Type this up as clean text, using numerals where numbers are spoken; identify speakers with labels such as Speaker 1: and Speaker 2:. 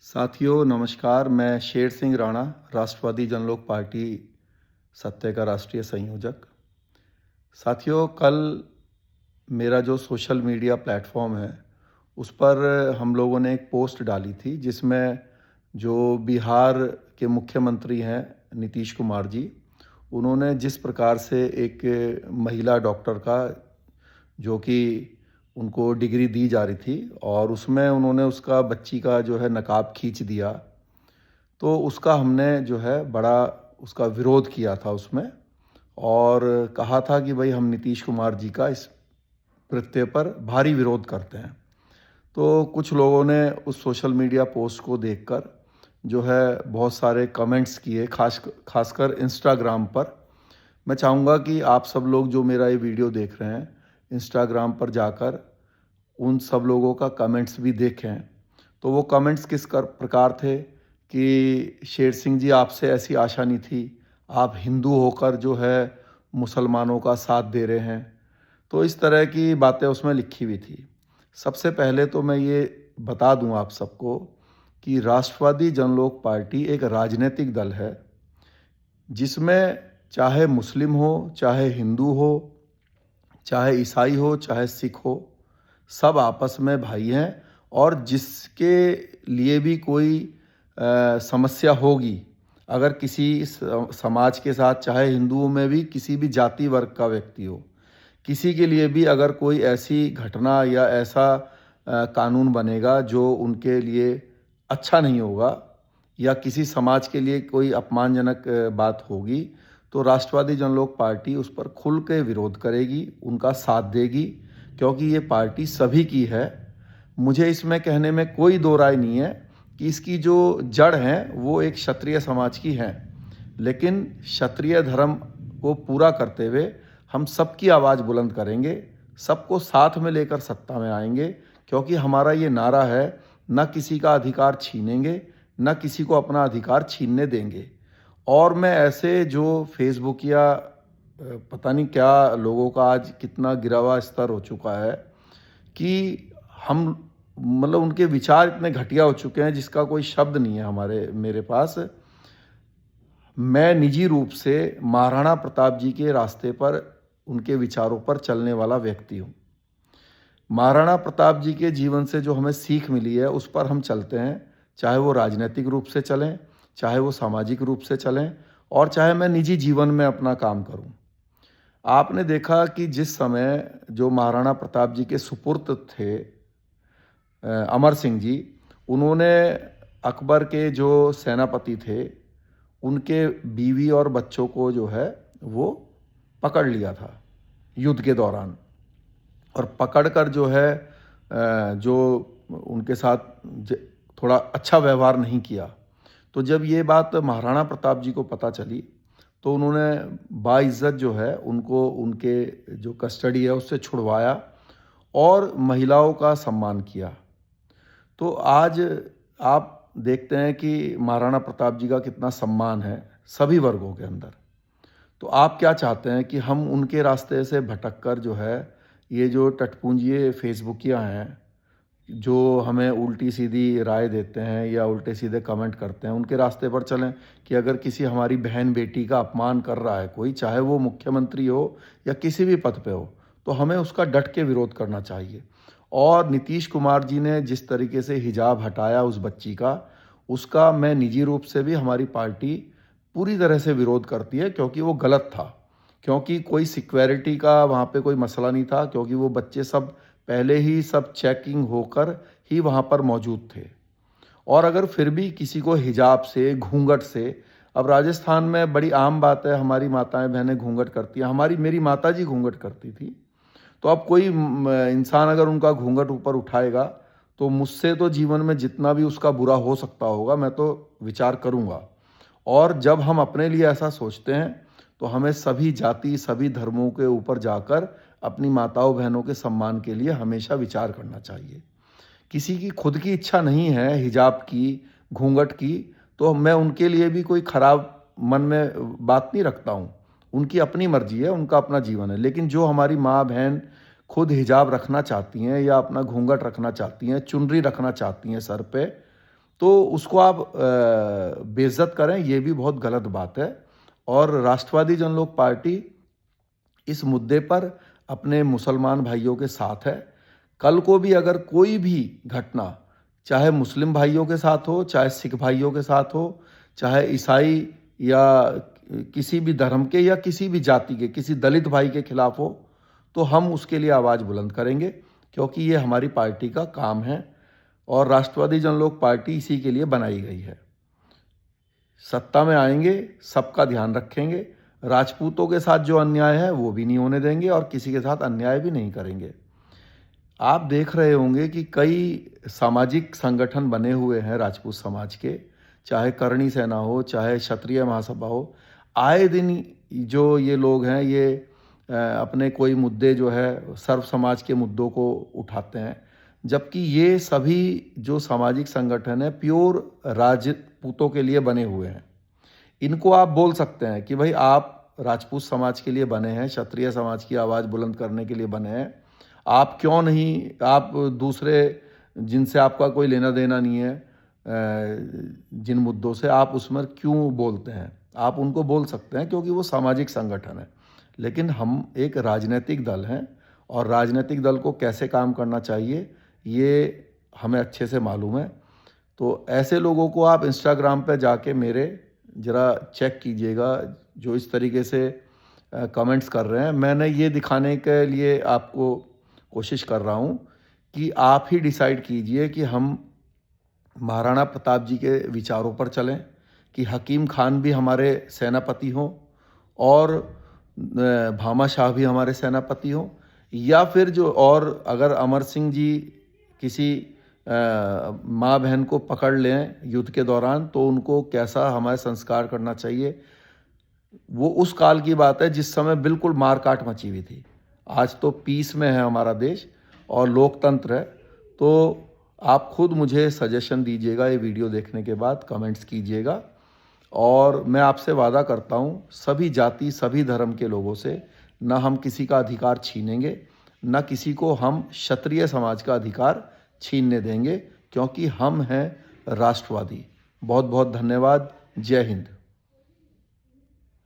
Speaker 1: साथियों नमस्कार। मैं शेर सिंह राणा, राष्ट्रवादी जनलोक पार्टी सत्य का राष्ट्रीय संयोजक। साथियों, कल मेरा जो सोशल मीडिया प्लेटफॉर्म है उस पर हम लोगों ने एक पोस्ट डाली थी जिसमें जो बिहार के मुख्यमंत्री हैं नीतीश कुमार जी, उन्होंने जिस प्रकार से एक महिला डॉक्टर का, जो कि उनको डिग्री दी जा रही थी, और उसमें उन्होंने उसका बच्ची का जो है नकाब खींच दिया, तो उसका हमने जो है बड़ा उसका विरोध किया था उसमें, और कहा था कि भाई हम नीतीश कुमार जी का इस कृत्य पर भारी विरोध करते हैं। तो कुछ लोगों ने उस सोशल मीडिया पोस्ट को देखकर जो है बहुत सारे कमेंट्स किए, खासकर इंस्टाग्राम पर। मैं चाहूँगा कि आप सब लोग जो मेरा ये वीडियो देख रहे हैं, इंस्टाग्राम पर जाकर उन सब लोगों का कमेंट्स भी देखें। तो वो कमेंट्स किस प्रकार थे कि शेर सिंह जी, आपसे ऐसी आशा नहीं थी, आप हिंदू होकर जो है मुसलमानों का साथ दे रहे हैं। तो इस तरह की बातें उसमें लिखी हुई थी। सबसे पहले तो मैं ये बता दूं आप सबको कि राष्ट्रवादी जनलोक पार्टी एक राजनीतिक दल है जिसमें चाहे मुस्लिम हो, चाहे हिंदू हो, चाहे ईसाई हो, चाहे सिख हो, सब आपस में भाई हैं। और जिसके लिए भी कोई समस्या होगी, अगर किसी समाज के साथ, चाहे हिंदुओं में भी किसी भी जाति वर्ग का व्यक्ति हो, किसी के लिए भी अगर कोई ऐसी घटना या ऐसा कानून बनेगा जो उनके लिए अच्छा नहीं होगा, या किसी समाज के लिए कोई अपमानजनक बात होगी, तो राष्ट्रवादी जनलोक पार्टी उस पर खुल के विरोध करेगी, उनका साथ देगी, क्योंकि ये पार्टी सभी की है। मुझे इसमें कहने में कोई दो राय नहीं है कि इसकी जो जड़ हैं वो एक क्षत्रिय समाज की हैं, लेकिन क्षत्रिय धर्म को पूरा करते हुए हम सबकी आवाज़ बुलंद करेंगे, सबको साथ में लेकर सत्ता में आएंगे, क्योंकि हमारा ये नारा है, न किसी का अधिकार छीनेंगे, न किसी को अपना अधिकार छीनने देंगे। और मैं ऐसे जो फेसबुक या पता नहीं क्या लोगों का आज कितना गिरा हुआ स्तर हो चुका है कि हम मतलब उनके विचार इतने घटिया हो चुके हैं जिसका कोई शब्द नहीं है मेरे पास। मैं निजी रूप से महाराणा प्रताप जी के रास्ते पर, उनके विचारों पर चलने वाला व्यक्ति हूँ। महाराणा प्रताप जी के जीवन से जो हमें सीख मिली है उस पर हम चलते हैं, चाहे वो राजनीतिक रूप से चलें, चाहे वो सामाजिक रूप से चलें, और चाहे मैं निजी जीवन में अपना काम करूं। आपने देखा कि जिस समय जो महाराणा प्रताप जी के सुपुत्र थे अमर सिंह जी, उन्होंने अकबर के जो सेनापति थे उनके बीवी और बच्चों को जो है वो पकड़ लिया था युद्ध के दौरान, और पकड़कर जो है जो उनके साथ थोड़ा अच्छा व्यवहार नहीं किया। तो जब ये बात महाराणा प्रताप जी को पता चली तो उन्होंने बाइज्जत जो है उनको उनके जो कस्टडी है उससे छुड़वाया और महिलाओं का सम्मान किया। तो आज आप देखते हैं कि महाराणा प्रताप जी का कितना सम्मान है सभी वर्गों के अंदर। तो आप क्या चाहते हैं कि हम उनके रास्ते से भटक कर जो है ये जो टटपूंजिए फेसबुकिया हैं, जो हमें उल्टी सीधी राय देते हैं या उल्टे सीधे कमेंट करते हैं, उनके रास्ते पर चलें? कि अगर किसी हमारी बहन बेटी का अपमान कर रहा है कोई, चाहे वो मुख्यमंत्री हो या किसी भी पद पे हो, तो हमें उसका डट के विरोध करना चाहिए। और नीतीश कुमार जी ने जिस तरीके से हिजाब हटाया उस बच्ची का, उसका मैं निजी रूप से भी, हमारी पार्टी पूरी तरह से विरोध करती है, क्योंकि वो गलत था। क्योंकि कोई सिक्योरिटी का वहाँ पे कोई मसला नहीं था, क्योंकि वो बच्चे सब पहले ही सब चेकिंग होकर ही वहाँ पर मौजूद थे। और अगर फिर भी किसी को हिजाब से, घूंघट से, अब राजस्थान में बड़ी आम बात है, हमारी माताएं बहनें घूंघट करती हैं, मेरी माता जी घूंघट करती थी। तो अब कोई इंसान अगर उनका घूंघट ऊपर उठाएगा तो मुझसे तो जीवन में जितना भी उसका बुरा हो सकता होगा मैं तो विचार करूँगा। और जब हम अपने लिए ऐसा सोचते हैं तो हमें सभी जाति, सभी धर्मों के ऊपर जाकर अपनी माताओं बहनों के सम्मान के लिए हमेशा विचार करना चाहिए। किसी की खुद की इच्छा नहीं है हिजाब की, घूंघट की, तो मैं उनके लिए भी कोई खराब मन में बात नहीं रखता हूँ। उनकी अपनी मर्जी है, उनका अपना जीवन है। लेकिन जो हमारी माँ बहन खुद हिजाब रखना चाहती हैं या अपना घूंघट रखना चाहती हैं, चुनरी रखना चाहती हैं सर पे, तो उसको आप बेइज्जत करें, ये भी बहुत गलत बात है। और राष्ट्रवादी जनलोक पार्टी इस मुद्दे पर अपने मुसलमान भाइयों के साथ है। कल को भी अगर कोई भी घटना, चाहे मुस्लिम भाइयों के साथ हो, चाहे सिख भाइयों के साथ हो, चाहे ईसाई या किसी भी धर्म के या किसी भी जाति के किसी दलित भाई के खिलाफ हो, तो हम उसके लिए आवाज़ बुलंद करेंगे, क्योंकि ये हमारी पार्टी का काम है और राष्ट्रवादी जनलोक पार्टी इसी के लिए बनाई गई है। सत्ता में आएंगे, सबका ध्यान रखेंगे, राजपूतों के साथ जो अन्याय है वो भी नहीं होने देंगे और किसी के साथ अन्याय भी नहीं करेंगे। आप देख रहे होंगे कि कई सामाजिक संगठन बने हुए हैं राजपूत समाज के, चाहे करणी सेना हो, चाहे क्षत्रिय महासभा हो। आए दिन जो ये लोग हैं ये अपने कोई मुद्दे जो है सर्व समाज के मुद्दों को उठाते हैं, जबकि ये सभी जो सामाजिक संगठन है प्योर राजपूतों के लिए बने हुए हैं। इनको आप बोल सकते हैं कि भाई आप राजपूत समाज के लिए बने हैं, क्षत्रिय समाज की आवाज़ बुलंद करने के लिए बने हैं, आप क्यों नहीं, आप दूसरे जिनसे आपका कोई लेना देना नहीं है, जिन मुद्दों से आप उसमें क्यों बोलते हैं, आप उनको बोल सकते हैं, क्योंकि वो सामाजिक संगठन है। लेकिन हम एक राजनीतिक दल हैं और राजनीतिक दल को कैसे काम करना चाहिए ये हमें अच्छे से मालूम है। तो ऐसे लोगों को आप इंस्टाग्राम पे जाके मेरे ज़रा चेक कीजिएगा जो इस तरीके से कमेंट्स कर रहे हैं। मैंने ये दिखाने के लिए आपको कोशिश कर रहा हूँ कि आप ही डिसाइड कीजिए कि हम महाराणा प्रताप जी के विचारों पर चलें, कि हकीम खान भी हमारे सेनापति हों और भामा शाह भी हमारे सेनापति हों, या फिर जो और अगर अमर सिंह जी किसी माँ बहन को पकड़ लें युद्ध के दौरान तो उनको कैसा हमारे संस्कार करना चाहिए, वो उस काल की बात है जिस समय बिल्कुल मारकाट मची हुई थी। आज तो पीस में है हमारा देश और लोकतंत्र है। तो आप खुद मुझे सजेशन दीजिएगा ये वीडियो देखने के बाद, कमेंट्स कीजिएगा और मैं आपसे वादा करता हूँ सभी जाति सभी धर्म के लोगों से न हम किसी का अधिकार छीनेंगे, न किसी को हम क्षत्रिय समाज का अधिकार छीनने देंगे, क्योंकि हम हैं राष्ट्रवादी। बहुत बहुत धन्यवाद। जय हिंद।